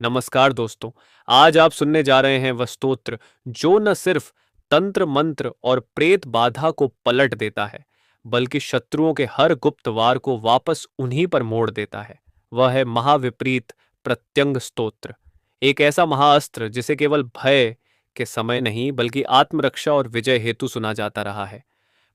नमस्कार दोस्तों। आज आप सुनने जा रहे हैं वह स्तोत्र जो न सिर्फ तंत्र मंत्र और प्रेत बाधा को पलट देता है, बल्कि शत्रुओं के हर गुप्त वार को वापस उन्हीं पर मोड़ देता है। वह है महाविपरीत प्रत्यंग स्तोत्र। एक ऐसा महाअस्त्र जिसे केवल भय के समय नहीं बल्कि आत्मरक्षा और विजय हेतु सुना जाता रहा है।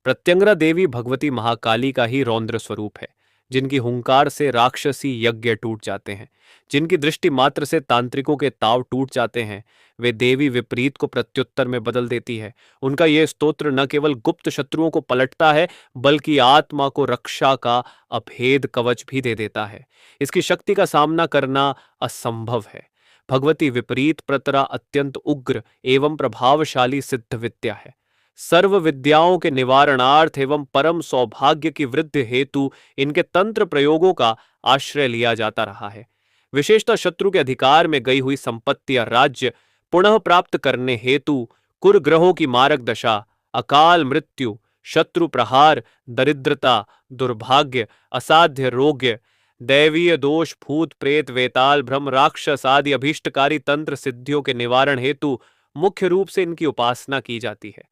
प्रत्यंगरा देवी भगवती महाकाली का ही रौद्र स्वरूप है, जिनकी हुंकार से राक्षसी यज्ञ टूट जाते हैं, जिनकी दृष्टि मात्र से तांत्रिकों के ताव टूट जाते हैं। वे देवी विपरीत को प्रत्युत्तर में बदल देती है। उनका यह स्तोत्र न केवल गुप्त शत्रुओं को पलटता है, बल्कि आत्मा को रक्षा का अभेद कवच भी दे देता है। इसकी शक्ति का सामना करना असंभव है। भगवती विपरीत प्रतरा अत्यंत उग्र एवं प्रभावशाली सिद्ध विद्या है। सर्व विद्याओं के निवारणार्थ एवं परम सौभाग्य की वृद्धि हेतु इनके तंत्र प्रयोगों का आश्रय लिया जाता रहा है। विशेषतः शत्रु के अधिकार में गई हुई संपत्ति या राज्य पुनः प्राप्त करने हेतु कुरग्रहों की मारक दशा, अकाल मृत्यु, शत्रु प्रहार, दरिद्रता, दुर्भाग्य, असाध्य रोग्य, दैवीय दोष, भूत प्रेत, वेताल भ्रम, राक्षस आदि अभीष्टकारी तंत्र सिद्धियों के निवारण हेतु मुख्य रूप से इनकी उपासना की जाती है।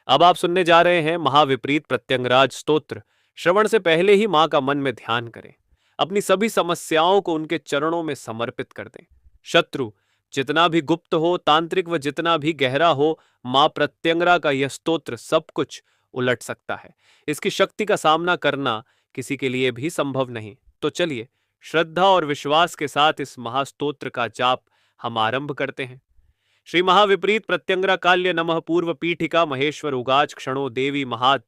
अब आप सुनने जा रहे हैं महाविपरीत प्रत्यंगराज स्तोत्र। श्रवण से पहले ही मां का मन में ध्यान करें। अपनी सभी समस्याओं को उनके चरणों में समर्पित कर दें। शत्रु जितना भी गुप्त हो, तांत्रिक व जितना भी गहरा हो, मां प्रत्यंगरा का यह स्तोत्र सब कुछ उलट सकता है। इसकी शक्ति का सामना करना किसी के लिए भी संभव नहीं। तो चलिए श्रद्धा और विश्वास के साथ इस महास्तोत्र का जाप हम आरंभ करते हैं। श्री महाविपरीत प्रत्यंगरा काल्य नमः पूर्व पीठिका महेश्वर उगाच क्षणो देवी महात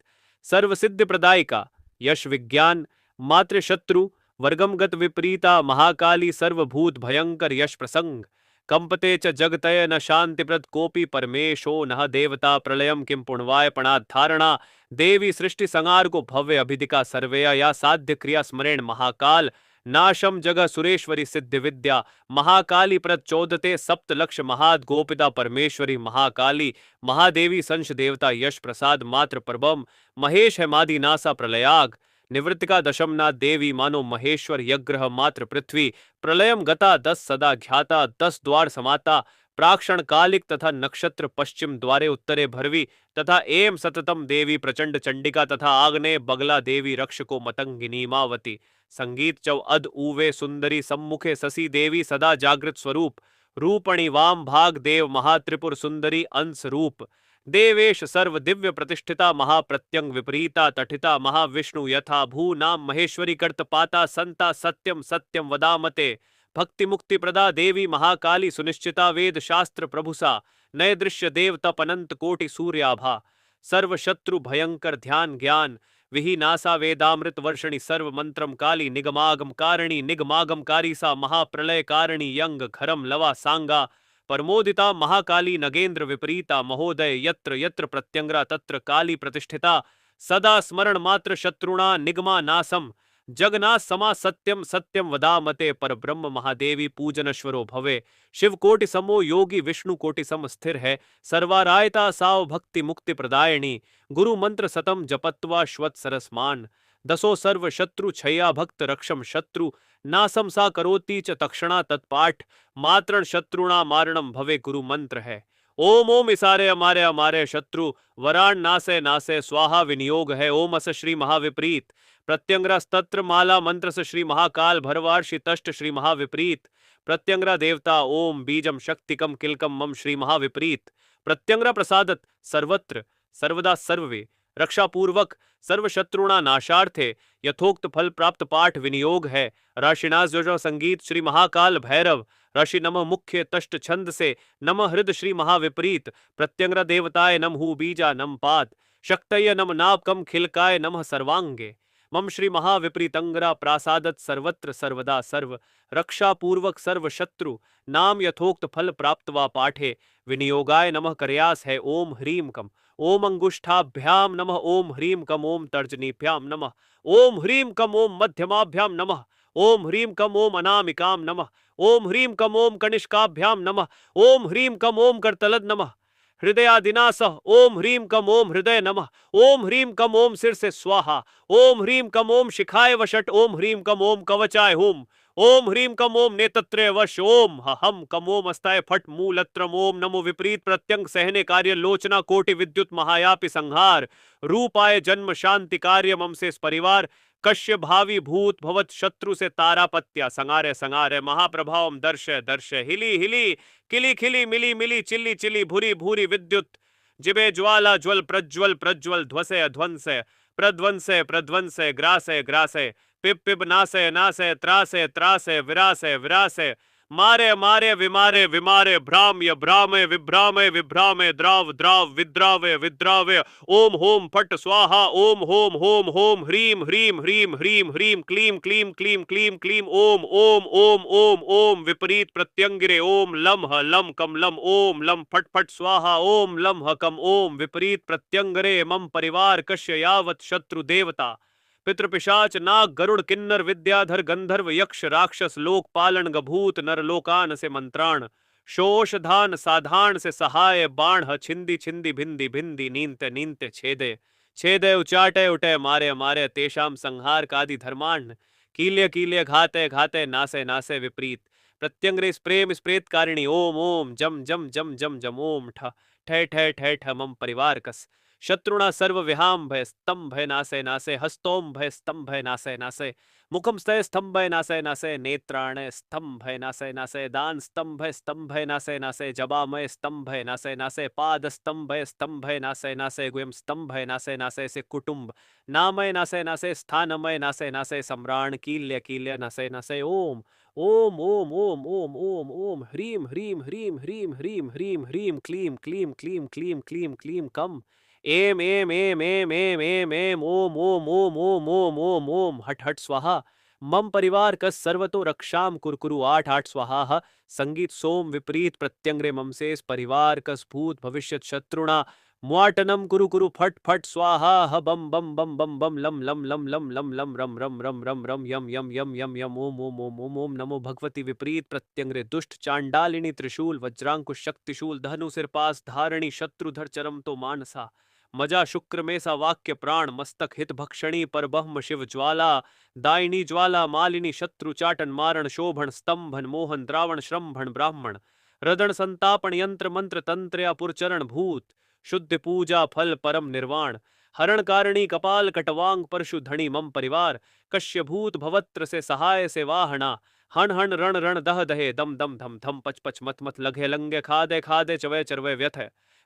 सर्व सिद्ध प्रदायिका यश विज्ञान मात्र शत्रु वर्गमगत विपरीता महाकाली सर्वभूत भयंकर यश प्रसंग कंपते च जगतय न शांतिप्रद कोपि परमेशो नः देवता प्रलयम किम पुण्वाय पणाधारणा देवी सृष्टि संहार को भव्य अभिधिका सर्वेया या साध्य क्रिया स्मरेण महाकाल नाशम जगह सुरेश्वरी सिद्ध विद्या महाकाली प्रद चौदते सप्त लक्ष महाद गोपिता परमेश्वरी महाकाली महादेवी संश देवता यश प्रसाद मात्र प्रभम महेश है मादी नासा प्रलयाग निवृत्तिका दशमनाथ देवी मानो महेश्वर यग्रह मात्र पृथ्वी प्रलयम गता 10 सदा ख्याता 10 द्वार समाता प्राक्षण कालिक तथा नक्षत्र पश्चिम द्वारे उत्तरे भरवी तथा एम सततम देवी प्रचंड चंडिका तथा आग्नेय बगला देवी रक्ष को मतंगिनी मावती संगीत चौ अद ऊवे सुंदरी सम्मुखे ससी देवी सदा जागृत स्वरूप रूपणी वाम भाग देव महात्रिपुर सुंदरी अंश रूप देवेश सर्व दिव्य प्रतिष्ठिता महाप्रत्यंग विपरीता तठिता महाविष्णु यथा भू नाम महेश्वरी कर्तपाता संता सत्यम सत्यम वदामते भक्ति मुक्ति प्रदा देवी महाकाली सुनिश्चिता वेद शास्त्र प्रभुसा नय दृश्य देव तप अनंत कोटि सूर्याभा सर्व शत्रु भयंकर ध्यान ज्ञान विहीनासा वेदामृत वर्षणि सर्व मंत्रम काली निगमागम कारिणी निगमागम कारीसा महाप्रलय कारिणी यंग घरम लवा सांगा परमोदिता महाकाली नगेंद्र विपरीता महोदय यत्र यत्र प्रत्यंगरा तत्र काली प्रतिष्ठिता सदा स्मरण मात्र शत्रुणा निगमा नासम जगन्नाथ समा सत्यम सत्यम वदामते पर ब्रह्म महादेवी पूजनश्वरो भवे शिव कोटि समो योगी विष्णु कोटि सम स्थिर है सर्वारायता साव भक्ति मुक्ति प्रदायिनी गुरु मंत्र सतम जपत्वा श्वत सरसमान दसो सर्व शत्रु छया भक्त रक्षम शत्रु नासम सा करोति च तक्षणा तत्पाठ मात्रण शत्रुणा मारणम भवे गुरु मंत्र है ओम ओम इसारे अमारे अमारे शत्रु वराण नासे नासे स्वाहा विनियोग है ओम अस श्री महाविपरीत प्रत्यंगरा स्तत्र माला मंत्र से श्री महाकाल भरवार्षि तष्ट श्री महाविपरीत प्रत्यंगरा देवता ओम बीजम शक्तिकम किलकम मम श्री महाविपरीत प्रत्यंगरा प्रसादत सर्वत्र सर्वदा सर्वे रक्षा पूर्वक सर्व शत्रुणा नाशार्थे यथोक्त फल प्राप्त पाठ विनियोग है राशिनाश जो संगीत श्री महाकाल भैरव ऋषि नमः मुख्य तष्ट छंद से नमः हृद श्री महाविपरीत प्रत्यंगरा देवताय नमः बीजा नम पात शक्तय नम नाभ कम खिलकाय नमः सर्वांगे मम श्री महाविपरीतंगरा प्रासादत सर्वत्र सर्वदा सर्व रक्षा पूर्वक सर्व शत्रु नाम यथोक्त फल प्राप्तवा पाठे विनियोगाय नमः करयास है ओम ह्रीम कम ओम अंगुष्ठाभ्याम नमः ओम ह्रीम कम ओम तर्जनीभ्याम नमः ओम ह्रीम कम ओम मध्यमाभ्याम नमः ओम ह्रीम कम ओम अनामिकाम नमः ओम ह्रीम कम ओम कनिष्काभ्याम नमः ओम ह्रीम कम ओम करतलद नमः हृदयादिनासः ओम ह्रीम कम ओम हृदय नमः ओम ह्रीम कम ओम सिर से स्वाहा ओम ह्रीम कम ओम शिखाय वषट ओम ह्रीम कम ओम कवचाय होम ओम ह्रीं कम ओम नेतत्रे वश ओम हम कम ओम अस्ताय फट मूलत्रम ओम नमो विपरीत प्रत्यंग सहने कार्य लोचना कोटि विद्युत महायापि संहार रूपाय जन्म शांति कार्य मम से परिवार कश्य भावी भूत भवत शत्रु से तारापत्या संगारे संगारे महाप्रभावम दर्शय दर्शय हिली हिली किली खिली मिली मिली चिल्ली चिली भूरी भूरी विद्युत जिबे ज्वाला ज्वल प्रज्वल प्रज्वल ध्वसे ध्वंसे प्रध्वंसे प्रध्वंसे ग्रासे ग्रासे पिप पिप नासे नासे त्रासे त्रासे विरासे विरासे मारे मारे विमारे विमारे भ्राम्य भ्रामे विभ्रामे विभ्रामे द्राव द्राव विद्रावे विद्रावे ओम होम फट स्वाहा ओम होम होम होम ह्रीं ह्रीं ह्रीं ह्रीं ह्रीं क्लीं क्लीं क्लीं क्लीं क्लीं ओम ओम ओम ओम ओम विपरीत प्रत्यंगिरे ओम लम ह लम कम लम ओम लम फट फट स्वाहा ओम लम ह कम ओम विपरीत प्रत्यंगरे मम परिवार कश्य यावत शत्रु देवता पितृपिशाच नाग गरुड़ किन्नर विद्याधर गंधर्व यक्ष राक्षस लोक पालन गभूत नरलोकान से मंत्राण शोष धान साधान से सहाय बाण ह छिंदी छिंदी भिंदी भिंदी नींते नींते छेदे छेदे उचाटे उठे मारे मारे तेषाम संहार कादि धर्माण कील्य कील्य घाते घाते नासे नासे विपरीत प्रत्यंग्रे प्रेम स्प्रेत कारिणी ओम ओम जम जम जम जम जम ओम ठ ठे ठे ठे ठ मम परिवार कस शत्रुणा सर्व विहाम भय स्तंभ भय नासे नासे हस्तोम भय स्तंभ भय नासे नासे मुखम स्तय स्तंभ भय नासे नासे नेत्राण स्तंभ भय नासे नासे दान स्तंभ भय नासे नासे जबामय स्तंभ भय नासे नासे पाद स्तंभ भय नासे नासे गुयम स्तंभ भय नासे नासे से कुटुंब नामय नासे नासे स्थानमय नासे नासे सम्राण कील्य कील्य नासे नासे ओम ओम ओम ओम ओम ओम ओम ह्रीं ह्रीं ह्रीं ह्रीं ह्रीं ह्रीं ह्रीं क्लीं क्लीं क्लीं क्लीं क्लीं क्लीं कम एम एम एम एम एम एम एम ओम ओम ओम ओम ओम ओम ओम हट हट स्वाहा मम परिवार कस सर्वतो रक्षाम कुरकुरु आठ आठ स्वाहा संगीत सोम विपरीत प्रत्यंग्रे ममसेस परिवार कस भूत भविष्यत शत्रुणा मुआटनम कुरु कुरु फट फट स्वाहा ह बम बम बम बम बम लम लम लम लम लम लम रम रम रम रम रम यम यम यम यम यम ओम ओम ओम ओम ओम नमो भगवती विपरीत प्रत्यंग्रे दुष्ट चांडालिनी त्रिशूल वज्रांकुश शक्तिशूल धनु सिरपास धारणी शत्रुधर चरम तो मानसा मजा शुक्र में सा वाक्य प्राण मस्तक हित भक्षणी पर बह्म शिव ज्वाला दायिनी ज्वाला मालिनी शत्रु चाटन मारण शोभन स्तंभन मोहन द्रावण श्रम्भन ब्राह्मण रदन संतापन यंत्र मंत्र तंत्र या पुरचरण भूत शुद्ध पूजा फल परम निर्वाण हरण कारिणी कपाल कटवांग परशु धनी मम परिवार कश्य भूत भवत्र से सहाय से वाहना हण हण रण रण दह दहे दम दम धम धम पच पच मत मत लघे लंगे खादे खादे चवे चरवे व्यथ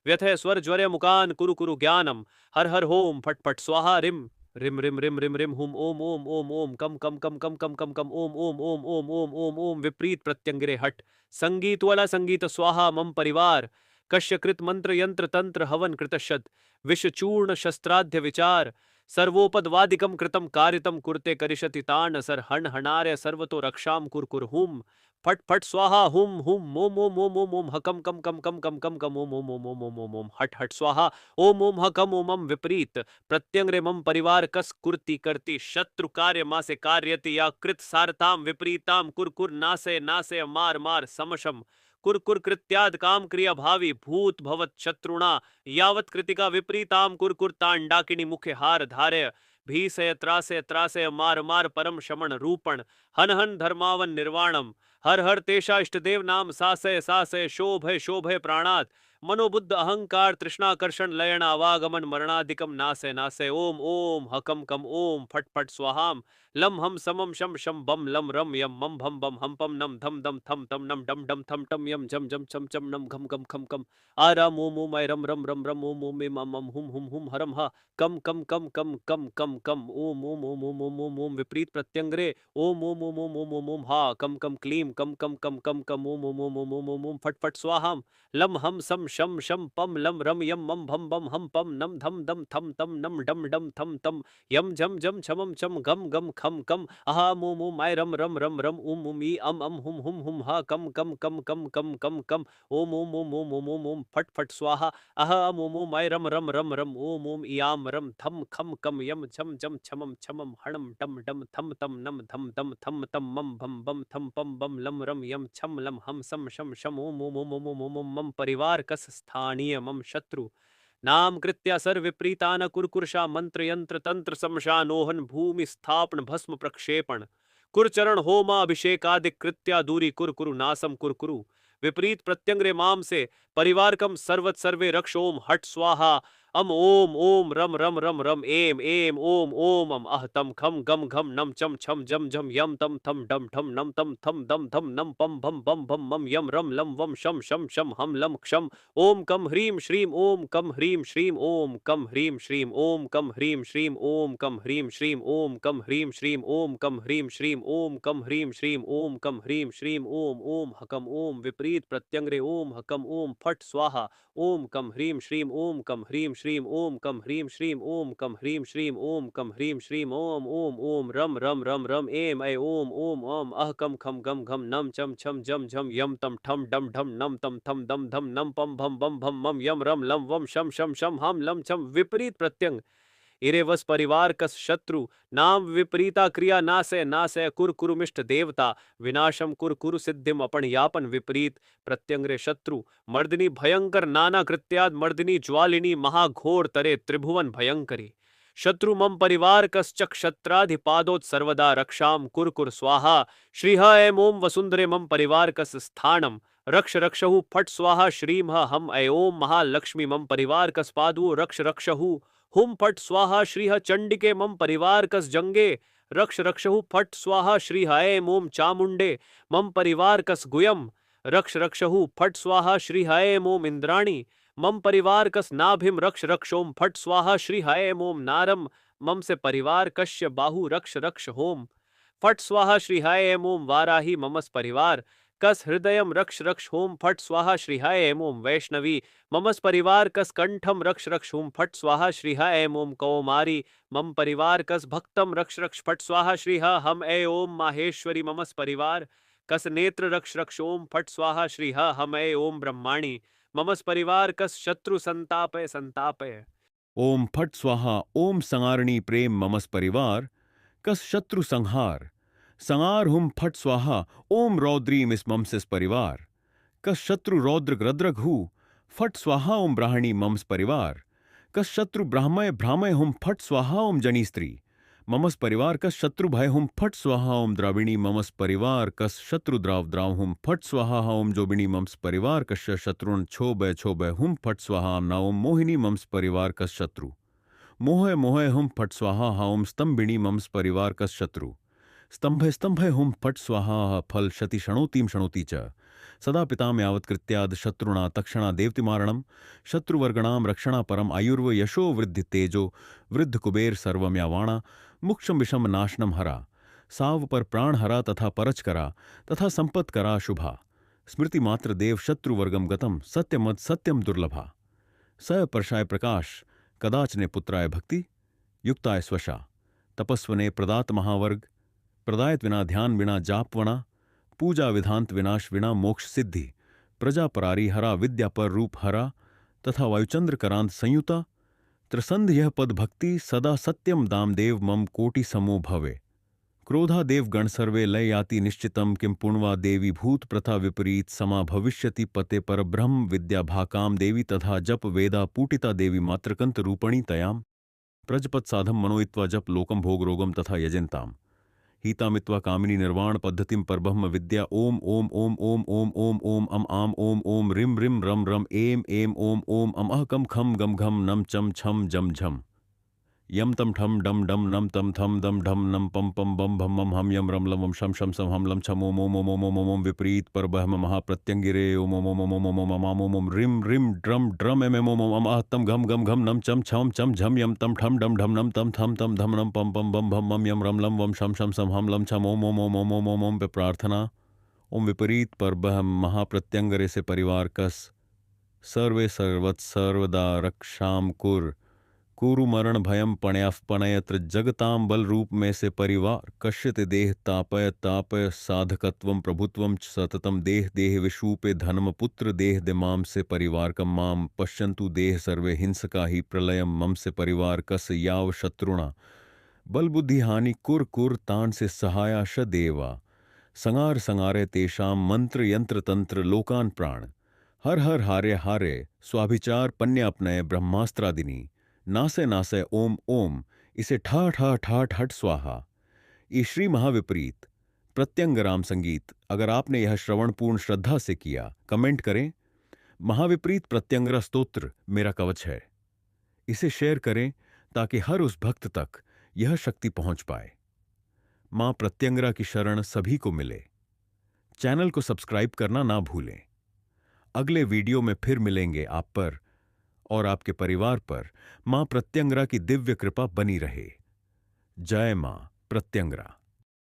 व्यथे स्वर ज्वरे मुकान कुरु कुरु ज्ञानम हर हर होम फट फट स्वाहा रिम रिम रिम रिम रिम रिम हुम ओम ओम ओम ओम कम कम कम कम कम कम कम ओम ओम ओम ओम ओम ओम ओम विपरीत प्रत्यंगिरे हट संगीत वाला संगीत स्वाहा मम परिवार कश्यकृत मंत्र यंत्र तंत्र हवन कृतशत विषचूर्ण शस्त्राध्य विचार सर्वोपदवादिकम कृतम कारितम कुरते करिष्यति तान सर हण हणार्य सर्वतो रक्षाम कुरकुर हुम फट फट स्वाहा हुम हुम मोम ओम ओम ओम ओम हकम कम कम कम कम कम कम ओम ओम ओम ओम ओम ओम ओम हट हट स्वाहा ओम ओम हकम ओम विपरीत प्रत्यंग्रे मम परिवार कस कुर्ति करती शत्रु कार्य मा से कार्यति या कृत सारताम विपरीताम कुरकुर नासे नासे मार मार समशम कुरकुर कृत्याद काम क्रिया भावी भूत भवत शत्रुणा यावत कृतिका विपरीताम कुरकुर तांडाकिनी मुखे हार धार्य भीसय त्रासय त्रासय मार मार परम शमन रूपण हन हन धर्मावन निर्वाणम हर हर तेषा इष्टदेव नाम सासय सासय शोभय शोभय प्राणात मनोबुद्ध अहंकार तृष्णाकर्षण लयन आवागमन मरणादिकम नासय नासय ओम ओम हकम कम ओम फट फट स्वाहाम लम हम समम शम शम बम लम रम यम मम भम बम हम पम नम धम दम थम तम नम डम डम थम टम यम झम झम छम छम नम घम घम खम कम आराम ओम ओम ऐ रम रम रम रम ओम ओम मम मम हुम हुम हरम हा कम कम कम कम कम कम कम ओम ओम ओम ओम ओम ओम ओम विपरीत प्रत्यंग्रे ओम ओम ओम ओम ओम ओम ओम हा कम कम क्लीम कम कम कम कम कम ओम ओम ओम ओम ओम ओम ओम फट फट स्वाहाम लम हम सम शम शम पम लम रम यम मम भम बम हम पम नम धम दम थम तम नम डम डम थम तम यम झम झम छमम छम गम गम खम कम अहा मो मो माय रम रम रम रम उम ई अम हुम हुम हा कम कम कम कम कम कम कम ओम ओम ओम ओम ओम ओम ओम फट फट स्वाहा अहा मोमो माय रम रम रम रम ओम ओम इयाम रम थम खम कम यम झम झम छमम छमम हणम डम डम थम तम नम धम दम थम तम मम भम बम थम पम बम लम रम यम छम लम हम सम शम शम ओम ओम ओम ओम ओम ओम ओम मम परिवार कस स्थानीय मम शत्रु नाम कृत्या सर विपरीतान कुरकुरशा मंत्र यंत्र तंत्र समशानोहन भूमि स्थापन भस्म प्रक्षेपण कुरचरण होमा अभिषेकादि कृत्या दूरी कुर कुरु नासम कुर कुरु। विपरीत प्रत्यंग्रे माम से परिवारकम सर्वत सर्वे रक्ष ओम हट स्वाहा। अम ओम ओम रम रम रम रम एम एम ओम ओम अम अह तम खम गम घम नम चम छम जम झम यम तम थम डम ठम नम तम थम दम थम नम पम भम बम भम मम यम रम लम वम शम शम शम हम लम क्षम। ओम कम ह्रीम श्रीम ओम कम ह्रीम श्रीम ओम कम ह्रीम श्रीम ओम कम ह्रीम श्रीम ओम कम ह्रीम श्रीम ओम कम ह्रीम श्रीम ओम कम ह्रीम श्रीम ओम कम ह्रीम श्रीम ओम कम ह्रीम श्रीम ओम ओम हकम ओम विपरीत प्रत्यंग्रे ओम हकम ओम फट स्वाहा। ओम कम ह्रीम श्रीम ओम कम ह्रीम श्रीम ओम कम ह्रीम श्रीम ओम कम ह्रीम श्रीम ओम कम ह्रीम श्रीम ओम ओम ओम रम रम रम रम एम ऐ ओम ओम ओम अह कम खम गम घम नम चम छम जम झम यम तम ठम डम ढम नम तम थम दम धम नम पम भम बम भम मम यम रम लम वम शम शम शम हम लम छम। विपरीत प्रत्यंग इरेवस परिवार कस शत्रु नाम विपरीता क्रिया नासय कुर कुरुमिष्ट देवता विनाशम कुर कुरु सिद्धिम अपन यापन। विपरीत प्रत्यंग्रे शत्रु मर्दिनी भयंकर नाना कृत्याद मर्दिनी ज्वालिनी महाघोर तरे त्रिभुवन भयंकरी। शत्रु मम परिवार कश्चक क्षत्राधिपादोत सर्वदा रक्षाम कुर कुर स्वाहा। श्रीह एम ओम वसुंधरे मम परिवार कस स्थानम रक्ष रक्षहु फट स्वाहा। श्रीम हम ऐ ओम महालक्ष्मी मम परिवार कस पादु रक्ष रक्षहु हुम फट स्वाहा। श्रीह चंडिके मम परिवार कस जंगे रक्ष रक्षहु फट स्वाहा। श्री ऐम ओम चामुंडे मम परिवार कस गुयम रक्ष रक्षहु फट स्वाहा। श्री ऐम ओम इंद्राणी मम परिवार कस नाभिम रक्ष रक्षोम फट स्वाहा। श्री ऐम ओम नारम मम से परिवार कश्य बाहु रक्ष रक्ष होम फट स्वाहा। श्री ऐम ओम वाराही ममस परिवार कस हृदयम रक्ष रक्ष होम फट स्वाहा। श्री ऐम ओम वैष्णवी ममस परिवार कस कंठम रक्ष रक्ष होम फट स्वाहा। श्री ऐम ओम कौमारी मम परिवार कस भक्तम रक्ष रक्ष फट स्वाहा। श्री हम ऐ ओम माहेश्वरी ममस परिवार कस नेत्र रक्ष रक्ष ओम फट स्वाहा। श्री हम ऐ ओम ब्रह्माणी ममस परिवार कस शत्रु संतापय संतापय। ओम फट स्वाहा। ओम संगारणी प्रेम ममस परिवार कस शत्रु संहार संगार हुम फट स्वाहा। ओम रौद्री मिस ममसिस परिवार कस शत्रु रौद्र ग्रद्रग हु फट स्वाहा। ओम ब्राह्मणी ममस परिवार कस शत्रु ब्राह्मय भ्रामय हुम फट स्वाहा। ओम जनी स्त्री ममस परिवार कस शत्रु भय हुम फट स्वाहा। ओम द्राविणी ममस परिवार कस शत्रु द्राव द्राव हुम फट स्वाहा। ओम जोबिनी ममस परिवार कस शत्रुन छो बय हुम फट स्वाहा। ना ओम मोहिनी ममस परिवार कस शत्रु मोह मोह हुम फट स्वाहा। ओम स्तंभिणी ममस परिवार कस शत्रु स्तंभे स्तंभे हुम फट स्वाहा। फल शति शणोतीम शणोती च सदा पिताम यावत् कृत्याद शत्रुणा तक्षणा देवतिमारणम शत्रुवर्गणाम रक्षणा परम आयुर्व यशो वृद्धि तेजो वृद्ध कुबेर सर्वम यावाणा मुक्षम विषम नाशनम हरा। साव पर प्राण हरा तथा परच करा तथा संपत करा शुभा। स्मृति मात्र देव शत्रुवर्गम गतम सत्यमद सत्यम दुर्लभा। स परशाय प्रकाश कदाचने पुत्राय भक्ति युक्ताय स्वशा। तपस्वने प्रदात महावर्ग प्रदायत विना ध्यान विना जापवणा पूजा विधांत विनाश विना मोक्ष सिद्धि। प्रजा परारी हरा विद्या पर रूप हरा तथा वायुचंद्र करांत संयुता। त्रिसंध यह पद भक्ति सदा सत्यम दामदेव मम कोटि समो भवे। क्रोधा देव गण सर्वे लय याति निश्चितम किम पुण्वा देवी भूत प्रथा विपरीत समा भविष्यति पते पर ब्रह्म विद्या भाकाम देवी तथा जप वेदा पूटिता देवी मात्रकंत रूपणी तयाम प्रजपत साधम मनोइत्वा जप लोकम भोग रोगम तथा यजंताम हितामित्वा कामिनी निर्वाण पद्धतिम परब्रह्म विद्या। ओम ओम ओम ओम ओम ओम ओम अम आम ओम ओम रिम रिम रम रम एम एम ओम ओम अम अह कम खम गम घम नम चम छम जम झम यम तम ठम डम डम नम तम थम दम ढम नम पम पम बम भम मम हम यम रम लम शम शम सम हम लम छम ओम ओम ओम ओम ओम ओम विपरीत पर बहम महाप्रत्यंगिरे ओम ओम ओम ओम ओम ओम ओम ओम ओम रिम रिम ड्रम ड्रम एम एम ओम ओम अम तम घम घम घम नम चम छम चम झम यम तम ठम डम ढम नम तम थम तम धम नम पम पम बम भम मम यम रम लम वम शम शम सम हम लम छम ओम ओम ओम ओम ओम ओम ओम पे प्रार्थना। ओम विपरीत पर बहम महाप्रत्यंगरे से परिवार कस सर्वे सर्वत सर्वदा रक्षाम कुर कुरु मरण भयम पणयत्र जगताम बल रूप में से परिवार कश्यत देह तापय तापय साधकत्वम प्रभुत्वम च सततम देह देह विशूपे धनम पुत्र देह दिमाम से परिवार कम माम पश्यंतु देह सर्वे हिंसका ही प्रलयम मम से परिवार कस याव शत्रुणा बल बुद्धि हानि कुर कुर तान से सहाया श देवा संगार संगारे तेषाम मंत्र यंत्र तंत्र लोकान प्राण हर हर हारे हारे स्वाभिचार पन्य अपनय ब्रह्मास्त्रादिनी नासे नासे ओम ओम इसे ठा ठा ठा ठट स्वाहा। ये श्री महाविपरीत प्रत्यंगराम संगीत, अगर आपने यह श्रवण पूर्ण श्रद्धा से किया, कमेंट करें, महाविपरीत प्रत्यंगरा स्तोत्र मेरा कवच है। इसे शेयर करें ताकि हर उस भक्त तक यह शक्ति पहुंच पाए। मां प्रत्यंगरा की शरण सभी को मिले। चैनल को सब्सक्राइब करना ना भूलें। अगले वीडियो में फिर मिलेंगे। आप पर और आपके परिवार पर मां प्रत्यंगरा की दिव्य कृपा बनी रहे। जय मां प्रत्यंगरा।